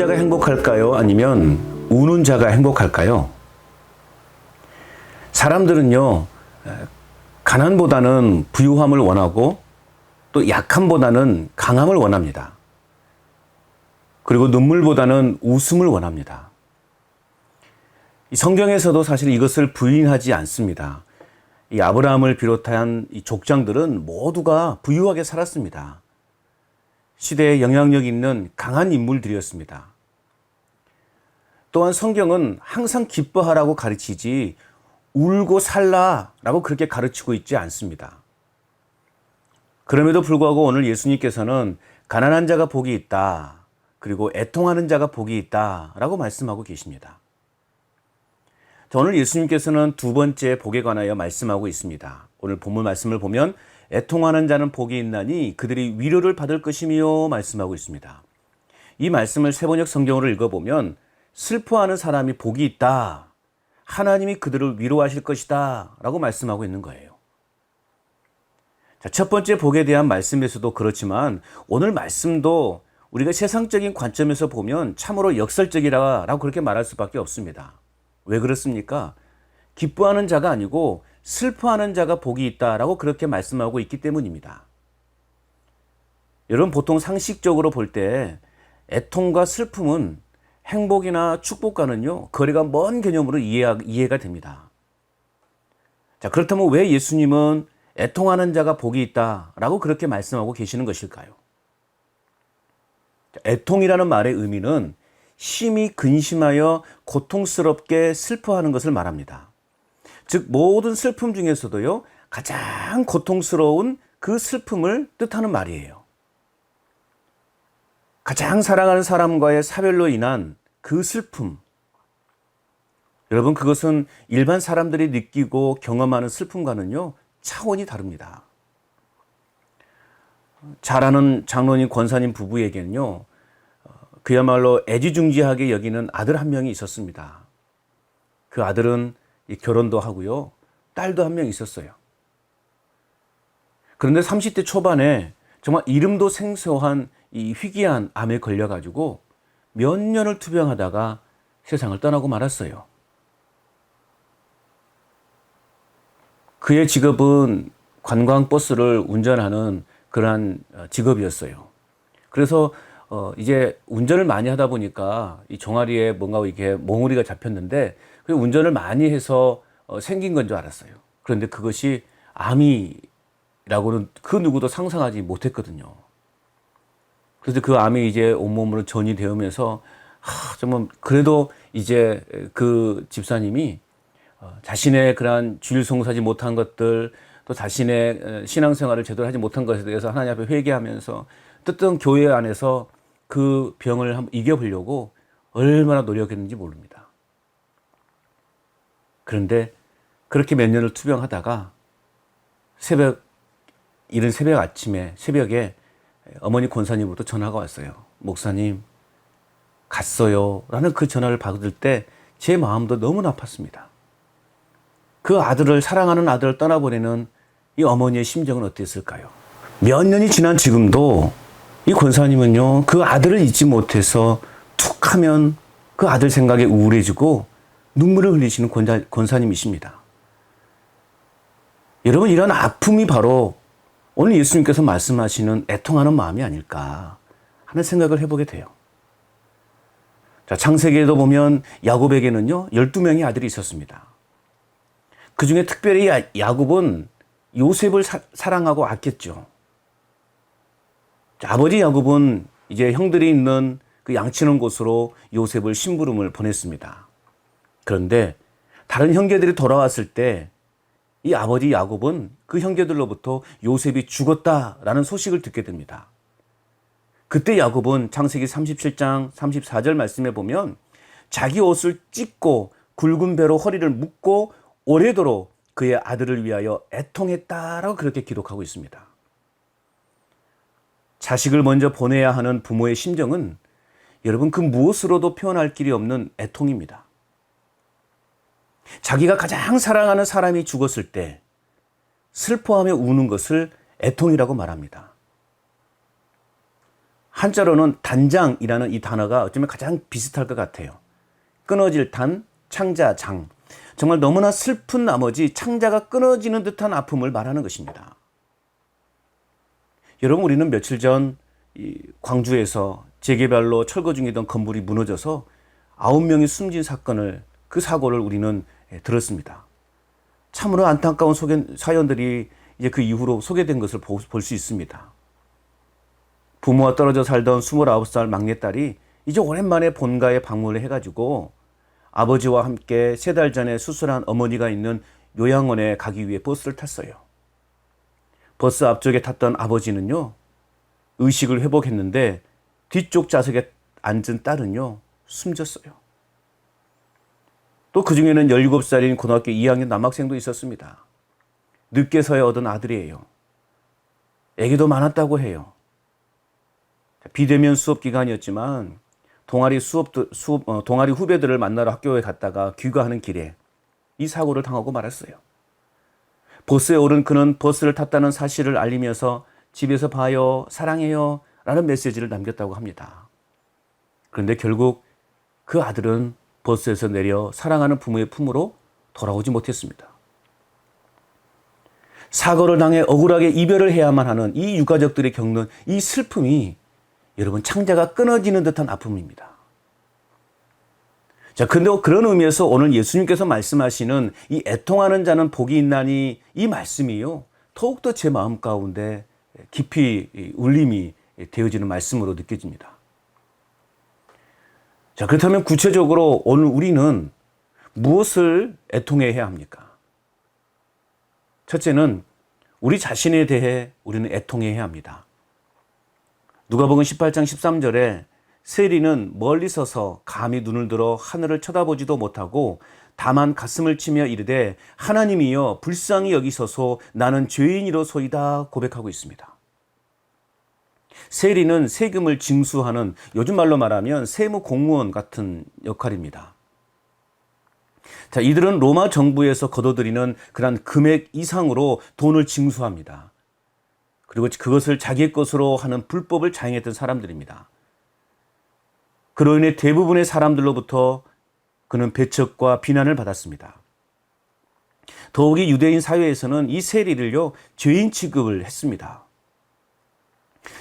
자가 행복할까요? 아니면 우는 자가 행복할까요? 사람들은요, 가난보다는 부유함을 원하고 또 약함보다는 강함을 원합니다. 그리고 눈물보다는 웃음을 원합니다. 이 성경에서도 사실 이것을 부인하지 않습니다. 이 아브라함을 비롯한 이 족장들은 모두가 부유하게 살았습니다. 시대에 영향력 있는 강한 인물들이었습니다. 또한 성경은 항상 기뻐하라고 가르치지 울고 살라라고 그렇게 가르치고 있지 않습니다. 그럼에도 불구하고 오늘 예수님께서는 가난한 자가 복이 있다, 그리고 애통하는 자가 복이 있다라고 말씀하고 계십니다. 오늘 예수님께서는 두 번째 복에 관하여 말씀하고 있습니다. 오늘 본문 말씀을 보면 애통하는 자는 복이 있나니 그들이 위로를 받을 것이며 말씀하고 있습니다. 이 말씀을 세번역 성경으로 읽어보면 슬퍼하는 사람이 복이 있다, 하나님이 그들을 위로하실 것이다 라고 말씀하고 있는 거예요. 자, 첫 번째 복에 대한 말씀에서도 그렇지만 오늘 말씀도 우리가 세상적인 관점에서 보면 참으로 역설적이라고 그렇게 말할 수밖에 없습니다. 왜 그렇습니까? 기뻐하는 자가 아니고 슬퍼하는 자가 복이 있다라고 그렇게 말씀하고 있기 때문입니다. 여러분, 보통 상식적으로 볼 때 애통과 슬픔은 행복이나 축복과는요, 거리가 먼 개념으로 이해가 됩니다. 자, 그렇다면 왜 예수님은 애통하는 자가 복이 있다라고 그렇게 말씀하고 계시는 것일까요? 애통이라는 말의 의미는 심히 근심하여 고통스럽게 슬퍼하는 것을 말합니다. 즉, 모든 슬픔 중에서도요, 가장 고통스러운 그 슬픔을 뜻하는 말이에요. 가장 사랑하는 사람과의 사별로 인한 그 슬픔. 여러분, 그것은 일반 사람들이 느끼고 경험하는 슬픔과는요, 차원이 다릅니다. 잘 아는 장로님, 권사님 부부에게는요, 그야말로 애지중지하게 여기는 아들 한 명이 있었습니다. 그 아들은 결혼도 하고요, 딸도 한 명 있었어요. 그런데 30대 초반에 정말 이름도 생소한 이 희귀한 암에 걸려가지고 몇 년을 투병하다가 세상을 떠나고 말았어요. 그의 직업은 관광버스를 운전하는 그러한 직업이었어요. 그래서 이제 운전을 많이 하다 보니까 이 종아리에 뭔가 이렇게 몽우리가 잡혔는데 그 운전을 많이 해서 생긴 건 줄 알았어요. 그런데 그것이 암이라고는 그 누구도 상상하지 못했거든요. 그래서 그 암이 이제 온몸으로 전이 되면서 정말 그래도 이제 그 집사님이 자신의 그러한 주일 송사하지 못한 것들, 또 자신의 신앙생활을 제대로 하지 못한 것에 대해서 하나님 앞에 회개하면서 어떤 교회 안에서 그 병을 한번 이겨보려고 얼마나 노력했는지 모릅니다. 그런데 그렇게 몇 년을 투병하다가 이른 새벽에 어머니 권사님으로부터 전화가 왔어요. 목사님, 갔어요 라는 그 전화를 받을 때 제 마음도 너무나 아팠습니다. 그 아들을, 사랑하는 아들을 떠나보내는 이 어머니의 심정은 어땠을까요? 몇 년이 지난 지금도 이 권사님은요, 그 아들을 잊지 못해서 툭 하면 그 아들 생각에 우울해지고 눈물을 흘리시는 권사님이십니다. 여러분, 이런 아픔이 바로 오늘 예수님께서 말씀하시는 애통하는 마음이 아닐까 하는 생각을 해보게 돼요. 자, 창세기에도 보면 야곱에게는요, 12명의 아들이 있었습니다. 그 중에 특별히 야곱은 요셉을 사랑하고 아꼈죠. 아버지 야곱은 이제 형들이 있는 그 양치는 곳으로 요셉을 심부름을 보냈습니다. 그런데 다른 형제들이 돌아왔을 때 이 아버지 야곱은 그 형제들로부터 요셉이 죽었다라는 소식을 듣게 됩니다. 그때 야곱은 창세기 37장 34절 말씀에 보면 자기 옷을 찢고 굵은 배로 허리를 묶고 오래도록 그의 아들을 위하여 애통했다라고 그렇게 기록하고 있습니다. 자식을 먼저 보내야 하는 부모의 심정은 여러분, 그 무엇으로도 표현할 길이 없는 애통입니다. 자기가 가장 사랑하는 사람이 죽었을 때 슬퍼하며 우는 것을 애통이라고 말합니다. 한자로는 단장이라는 이 단어가 어쩌면 가장 비슷할 것 같아요. 끊어질 단, 창자, 장. 정말 너무나 슬픈 나머지 창자가 끊어지는 듯한 아픔을 말하는 것입니다. 여러분, 우리는 며칠 전 광주에서 재개발로 철거 중이던 건물이 무너져서 9명이 숨진 사건을, 그 사고를 우리는 들었습니다. 참으로 안타까운 사연들이 이제 그 이후로 소개된 것을 볼 수 있습니다. 부모와 떨어져 살던 29살 막내딸이 이제 오랜만에 본가에 방문을 해가지고 아버지와 함께 3달 전에 수술한 어머니가 있는 요양원에 가기 위해 버스를 탔어요. 버스 앞쪽에 탔던 아버지는요, 의식을 회복했는데 뒤쪽 좌석에 앉은 딸은요, 숨졌어요. 또 그중에는 17살인 고등학교 2학년 남학생도 있었습니다. 늦게서야 얻은 아들이에요. 애기도 많았다고 해요. 비대면 수업 기간이었지만 동아리 후배들을 만나러 학교에 갔다가 귀가하는 길에 이 사고를 당하고 말았어요. 버스에 오른 그는 버스를 탔다는 사실을 알리면서 집에서 봐요, 사랑해요 라는 메시지를 남겼다고 합니다. 그런데 결국 그 아들은 버스에서 내려 사랑하는 부모의 품으로 돌아오지 못했습니다. 사고를 당해 억울하게 이별을 해야만 하는 이 유가족들이 겪는 이 슬픔이 여러분 창자가 끊어지는 듯한 아픔입니다. 자, 근데 그런 의미에서 오늘 예수님께서 말씀하시는 이 애통하는 자는 복이 있나니 이 말씀이요, 더욱더 제 마음 가운데 깊이 울림이 되어지는 말씀으로 느껴집니다. 자, 그렇다면 구체적으로 오늘 우리는 무엇을 애통해야 합니까? 첫째는 우리 자신에 대해 우리는 애통해야 합니다. 누가복음 18장 13절에 세리는 멀리 서서 감히 눈을 들어 하늘을 쳐다보지도 못하고 다만 가슴을 치며 이르되 하나님이여 불쌍히 여기소서 나는 죄인이로소이다 고백하고 있습니다. 세리는 세금을 징수하는, 요즘 말로 말하면 세무 공무원 같은 역할입니다. 자, 이들은 로마 정부에서 거둬들이는 그런 금액 이상으로 돈을 징수합니다. 그리고 그것을 자기의 것으로 하는 불법을 자행했던 사람들입니다. 그로 인해 대부분의 사람들로부터 그는 배척과 비난을 받았습니다. 더욱이 유대인 사회에서는 이 세리를요, 죄인 취급을 했습니다.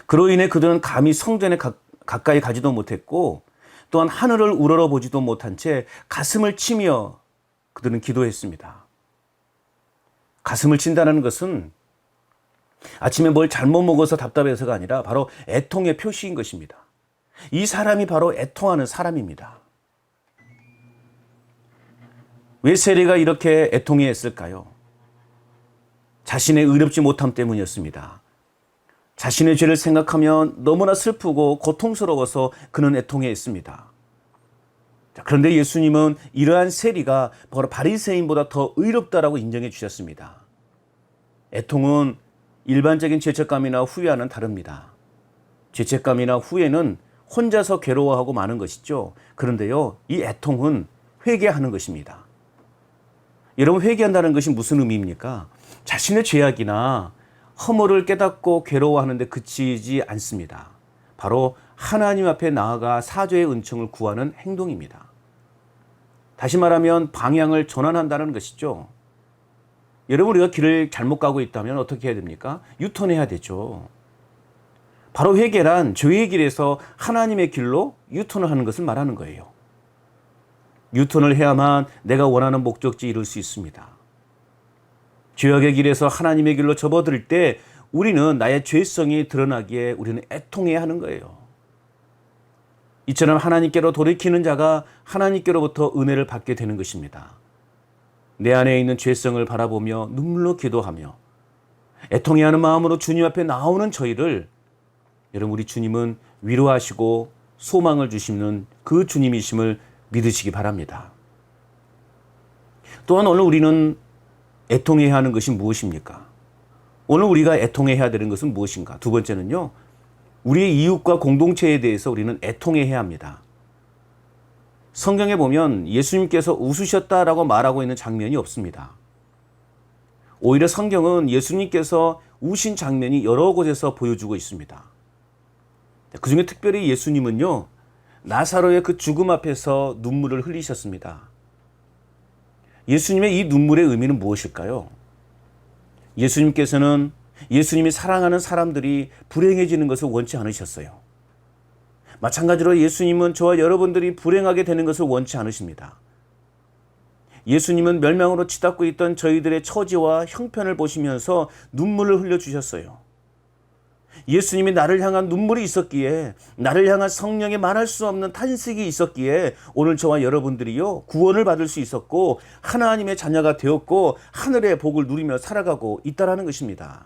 그로 인해 그들은 감히 성전에 가까이 가지도 못했고 또한 하늘을 우러러보지도 못한 채 가슴을 치며 그들은 기도했습니다. 가슴을 친다는 것은 아침에 뭘 잘못 먹어서 답답해서가 아니라 바로 애통의 표시인 것입니다. 이 사람이 바로 애통하는 사람입니다. 왜 세리가 이렇게 애통해 했을까요? 자신의 의롭지 못함 때문이었습니다. 자신의 죄를 생각하면 너무나 슬프고 고통스러워서 그는 애통해 했습니다. 그런데 예수님은 이러한 세리가 바로 바리새인보다 더 의롭다라고 인정해 주셨습니다. 애통은 일반적인 죄책감이나 후회와는 다릅니다. 죄책감이나 후회는 혼자서 괴로워하고 마는 것이죠. 그런데요, 이 애통은 회개하는 것입니다. 여러분, 회개한다는 것이 무슨 의미입니까? 자신의 죄악이나 허물을 깨닫고 괴로워하는데 그치지 않습니다. 바로 하나님 앞에 나아가 사죄의 은총을 구하는 행동입니다. 다시 말하면 방향을 전환한다는 것이죠. 여러분, 우리가 길을 잘못 가고 있다면 어떻게 해야 됩니까? 유턴해야 되죠. 바로 회개란 죄의 길에서 하나님의 길로 유턴을 하는 것을 말하는 거예요. 유턴을 해야만 내가 원하는 목적지에 이룰 수 있습니다. 죄악의 길에서 하나님의 길로 접어들 때 우리는 나의 죄성이 드러나기에 우리는 애통해야 하는 거예요. 이처럼 하나님께로 돌이키는 자가 하나님께로부터 은혜를 받게 되는 것입니다. 내 안에 있는 죄성을 바라보며 눈물로 기도하며 애통해 하는 마음으로 주님 앞에 나오는 저희를 여러분, 우리 주님은 위로하시고 소망을 주시는 그 주님이심을 믿으시기 바랍니다. 또한 오늘 우리는 애통해야 하는 것이 무엇입니까? 오늘 우리가 애통해야 되는 것은 무엇인가? 두 번째는요, 우리의 이웃과 공동체에 대해서 우리는 애통해야 합니다. 성경에 보면 예수님께서 웃으셨다라고 말하고 있는 장면이 없습니다. 오히려 성경은 예수님께서 우신 장면이 여러 곳에서 보여주고 있습니다. 그 중에 특별히 예수님은요, 나사로의 그 죽음 앞에서 눈물을 흘리셨습니다. 예수님의 이 눈물의 의미는 무엇일까요? 예수님께서는 예수님이 사랑하는 사람들이 불행해지는 것을 원치 않으셨어요. 마찬가지로 예수님은 저와 여러분들이 불행하게 되는 것을 원치 않으십니다. 예수님은 멸망으로 치닫고 있던 저희들의 처지와 형편을 보시면서 눈물을 흘려주셨어요. 예수님이 나를 향한 눈물이 있었기에, 나를 향한 성령의 말할 수 없는 탄식이 있었기에 오늘 저와 여러분들이요, 구원을 받을 수 있었고 하나님의 자녀가 되었고 하늘의 복을 누리며 살아가고 있다라는 것입니다.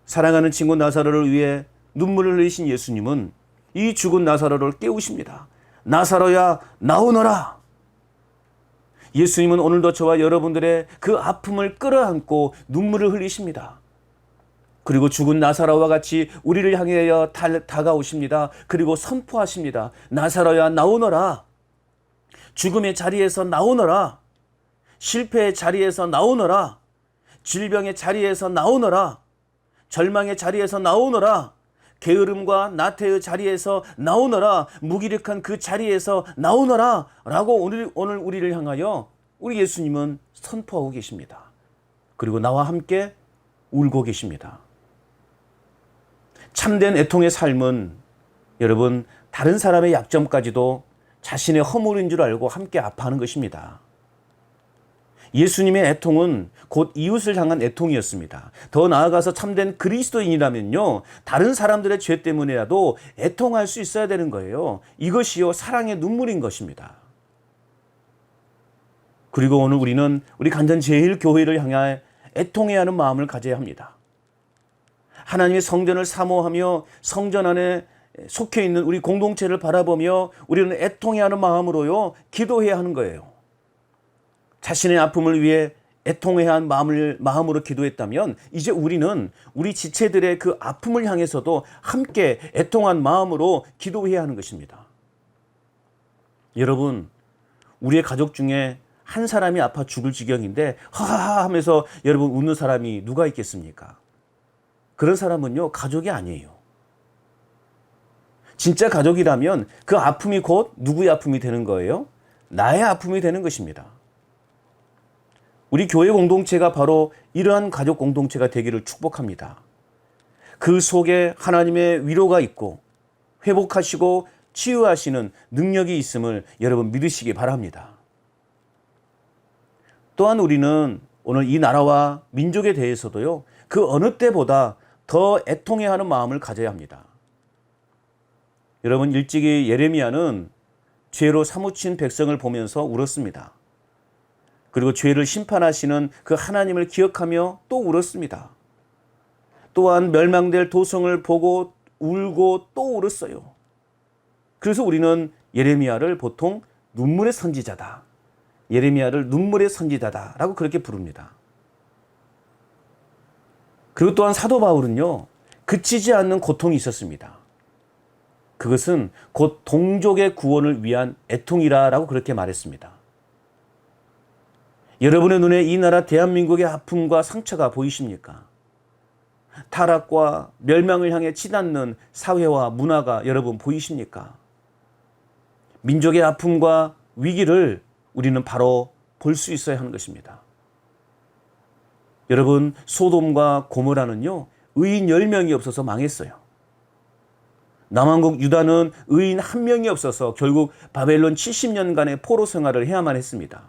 사랑하는 친구 나사로를 위해 눈물을 흘리신 예수님은 이 죽은 나사로를 깨우십니다. 나사로야, 나오너라. 예수님은 오늘도 저와 여러분들의 그 아픔을 끌어안고 눈물을 흘리십니다. 그리고 죽은 나사로와 같이 우리를 향하여 다가오십니다. 그리고 선포하십니다. 나사로야, 나오너라. 죽음의 자리에서 나오너라. 실패의 자리에서 나오너라. 질병의 자리에서 나오너라. 절망의 자리에서 나오너라. 게으름과 나태의 자리에서 나오너라. 무기력한 그 자리에서 나오너라. 라고 오늘 우리를 향하여 우리 예수님은 선포하고 계십니다. 그리고 나와 함께 울고 계십니다. 참된 애통의 삶은 여러분, 다른 사람의 약점까지도 자신의 허물인 줄 알고 함께 아파하는 것입니다. 예수님의 애통은 곧 이웃을 향한 애통이었습니다. 더 나아가서 참된 그리스도인이라면요, 다른 사람들의 죄 때문에라도 애통할 수 있어야 되는 거예요. 이것이요, 사랑의 눈물인 것입니다. 그리고 오늘 우리는 우리 간전제일교회를 향해 애통해야 하는 마음을 가져야 합니다. 하나님의 성전을 사모하며 성전 안에 속해 있는 우리 공동체를 바라보며 우리는 애통해야 하는 마음으로요, 기도해야 하는 거예요. 자신의 아픔을 위해 애통해야 한 마음으로 기도했다면 이제 우리는 우리 지체들의 그 아픔을 향해서도 함께 애통한 마음으로 기도해야 하는 것입니다. 여러분, 우리의 가족 중에 한 사람이 아파 죽을 지경인데 하하하 하면서 여러분 웃는 사람이 누가 있겠습니까? 그런 사람은요, 가족이 아니에요. 진짜 가족이라면 그 아픔이 곧 누구의 아픔이 되는 거예요? 나의 아픔이 되는 것입니다. 우리 교회 공동체가 바로 이러한 가족 공동체가 되기를 축복합니다. 그 속에 하나님의 위로가 있고 회복하시고 치유하시는 능력이 있음을 여러분 믿으시기 바랍니다. 또한 우리는 오늘 이 나라와 민족에 대해서도요, 그 어느 때보다 더 애통해야 하는 마음을 가져야 합니다. 여러분, 일찍이 예레미야는 죄로 사무친 백성을 보면서 울었습니다. 그리고 죄를 심판하시는 그 하나님을 기억하며 또 울었습니다. 또한 멸망될 도성을 보고 울고 또 울었어요. 그래서 우리는 예레미야를 보통 눈물의 선지자다, 예레미야를 눈물의 선지자다라고 그렇게 부릅니다. 그리고 또한 사도 바울은요, 그치지 않는 고통이 있었습니다. 그것은 곧 동족의 구원을 위한 애통이라고 그렇게 말했습니다. 여러분의 눈에 이 나라 대한민국의 아픔과 상처가 보이십니까? 타락과 멸망을 향해 치닫는 사회와 문화가 여러분 보이십니까? 민족의 아픔과 위기를 우리는 바로 볼 수 있어야 하는 것입니다. 여러분, 소돔과 고모라는요, 의인 10명이 없어서 망했어요. 남왕국 유다는 의인 1명이 없어서 결국 바벨론 70년간의 포로 생활을 해야만 했습니다.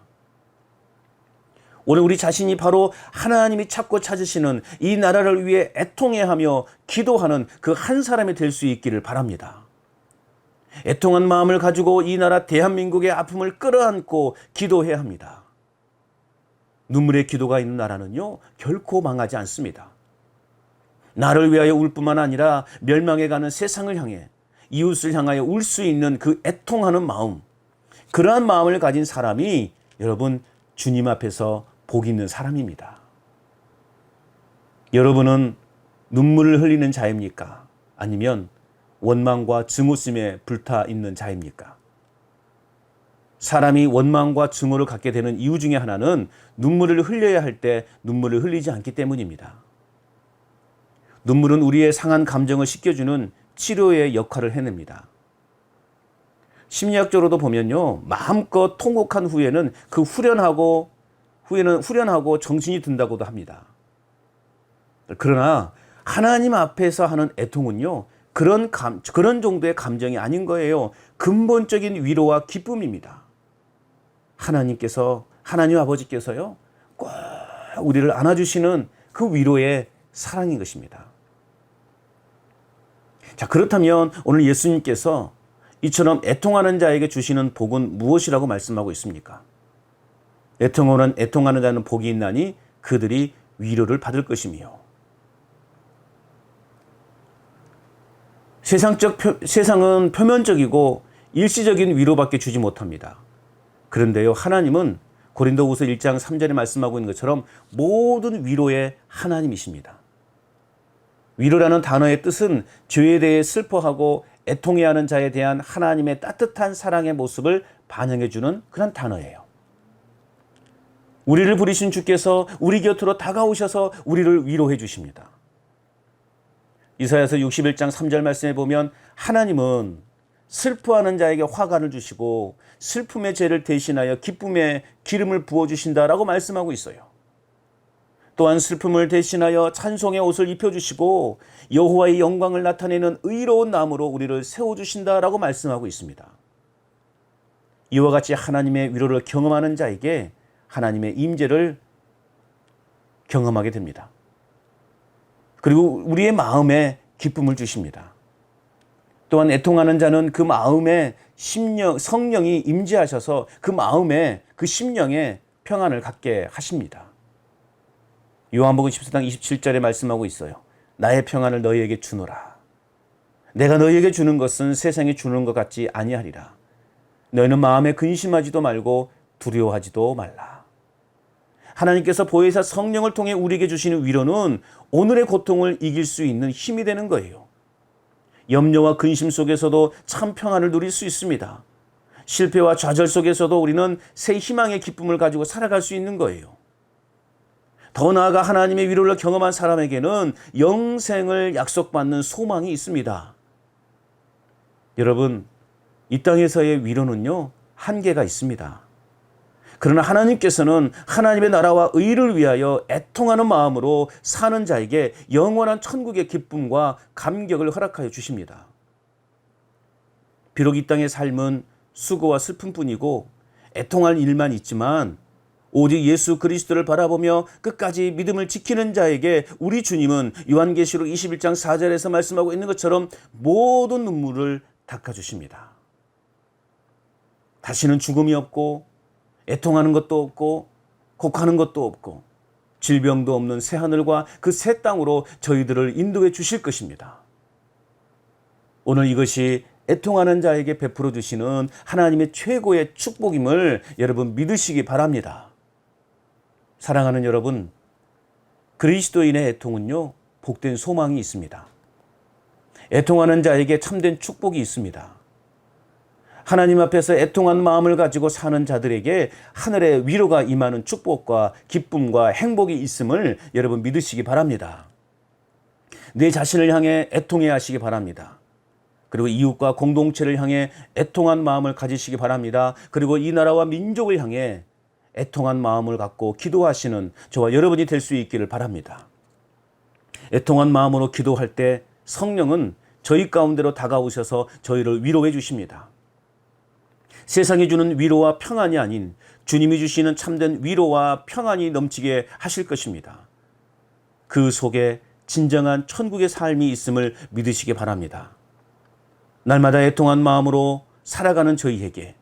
오늘 우리 자신이 바로 하나님이 찾고 찾으시는 이 나라를 위해 애통해 하며 기도하는 그 한 사람이 될 수 있기를 바랍니다. 애통한 마음을 가지고 이 나라 대한민국의 아픔을 끌어안고 기도해야 합니다. 눈물의 기도가 있는 나라는요, 결코 망하지 않습니다. 나를 위하여 울 뿐만 아니라 멸망해가는 세상을 향해, 이웃을 향하여 울 수 있는 그 애통하는 마음, 그러한 마음을 가진 사람이 여러분 주님 앞에서 복 있는 사람입니다. 여러분은 눈물을 흘리는 자입니까? 아니면 원망과 증오심에 불타 있는 자입니까? 사람이 원망과 증오를 갖게 되는 이유 중에 하나는 눈물을 흘려야 할 때 눈물을 흘리지 않기 때문입니다. 눈물은 우리의 상한 감정을 씻겨주는 치료의 역할을 해냅니다. 심리학적으로도 보면요, 마음껏 통곡한 후에는 후련하고 정신이 든다고도 합니다. 그러나 하나님 앞에서 하는 애통은요, 그런 정도의 감정이 아닌 거예요. 근본적인 위로와 기쁨입니다. 하나님 아버지께서요, 꼭 우리를 안아주시는 그 위로의 사랑인 것입니다. 자, 그렇다면 오늘 예수님께서 이처럼 애통하는 자에게 주시는 복은 무엇이라고 말씀하고 있습니까? 애통하는 자는 복이 있나니 그들이 위로를 받을 것이며. 세상은 표면적이고 일시적인 위로밖에 주지 못합니다. 그런데요, 하나님은 고린도후서 1장 3절에 말씀하고 있는 것처럼 모든 위로의 하나님이십니다. 위로라는 단어의 뜻은 죄에 대해 슬퍼하고 애통해야 하는 자에 대한 하나님의 따뜻한 사랑의 모습을 반영해주는 그런 단어예요. 우리를 부르신 주께서 우리 곁으로 다가오셔서 우리를 위로해 주십니다. 이사야서 61장 3절 말씀에 보면 하나님은 슬퍼하는 자에게 화관을 주시고 슬픔의 죄를 대신하여 기쁨의 기름을 부어주신다라고 말씀하고 있어요. 또한 슬픔을 대신하여 찬송의 옷을 입혀주시고 여호와의 영광을 나타내는 의로운 나무로 우리를 세워주신다라고 말씀하고 있습니다. 이와 같이 하나님의 위로를 경험하는 자에게 하나님의 임재를 경험하게 됩니다. 그리고 우리의 마음에 기쁨을 주십니다. 또한 애통하는 자는 그 마음에 성령이 임재하셔서 그 마음에 그 심령에 평안을 갖게 하십니다. 요한복음 14장 27절에 말씀하고 있어요. 나의 평안을 너희에게 주노라. 내가 너희에게 주는 것은 세상이 주는 것 같지 아니하리라. 너희는 마음에 근심하지도 말고 두려워하지도 말라. 하나님께서 보혜사 성령을 통해 우리에게 주시는 위로는 오늘의 고통을 이길 수 있는 힘이 되는 거예요. 염려와 근심 속에서도 참 평안을 누릴 수 있습니다. 실패와 좌절 속에서도 우리는 새 희망의 기쁨을 가지고 살아갈 수 있는 거예요. 더 나아가 하나님의 위로를 경험한 사람에게는 영생을 약속받는 소망이 있습니다. 여러분, 이 땅에서의 위로는요, 한계가 있습니다. 그러나 하나님께서는 하나님의 나라와 의를 위하여 애통하는 마음으로 사는 자에게 영원한 천국의 기쁨과 감격을 허락하여 주십니다. 비록 이 땅의 삶은 수고와 슬픔뿐이고 애통할 일만 있지만 오직 예수 그리스도를 바라보며 끝까지 믿음을 지키는 자에게 우리 주님은 요한계시록 21장 4절에서 말씀하고 있는 것처럼 모든 눈물을 닦아주십니다. 다시는 죽음이 없고 애통하는 것도 없고 곡하는 것도 없고 질병도 없는 새하늘과 그 새 땅으로 저희들을 인도해 주실 것입니다. 오늘 이것이 애통하는 자에게 베풀어 주시는 하나님의 최고의 축복임을 여러분 믿으시기 바랍니다. 사랑하는 여러분, 그리스도인의 애통은요, 복된 소망이 있습니다. 애통하는 자에게 참된 축복이 있습니다. 하나님 앞에서 애통한 마음을 가지고 사는 자들에게 하늘의 위로가 임하는 축복과 기쁨과 행복이 있음을 여러분 믿으시기 바랍니다. 내 자신을 향해 애통해야 하시기 바랍니다. 그리고 이웃과 공동체를 향해 애통한 마음을 가지시기 바랍니다. 그리고 이 나라와 민족을 향해 애통한 마음을 갖고 기도하시는 저와 여러분이 될 수 있기를 바랍니다. 애통한 마음으로 기도할 때 성령은 저희 가운데로 다가오셔서 저희를 위로해 주십니다. 세상이 주는 위로와 평안이 아닌 주님이 주시는 참된 위로와 평안이 넘치게 하실 것입니다. 그 속에 진정한 천국의 삶이 있음을 믿으시기 바랍니다. 날마다 애통한 마음으로 살아가는 저희에게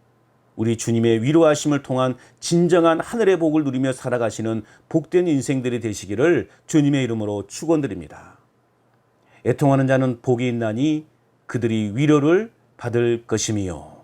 우리 주님의 위로하심을 통한 진정한 하늘의 복을 누리며 살아가시는 복된 인생들이 되시기를 주님의 이름으로 축원드립니다. 애통하는 자는 복이 있나니 그들이 위로를 받을 것이며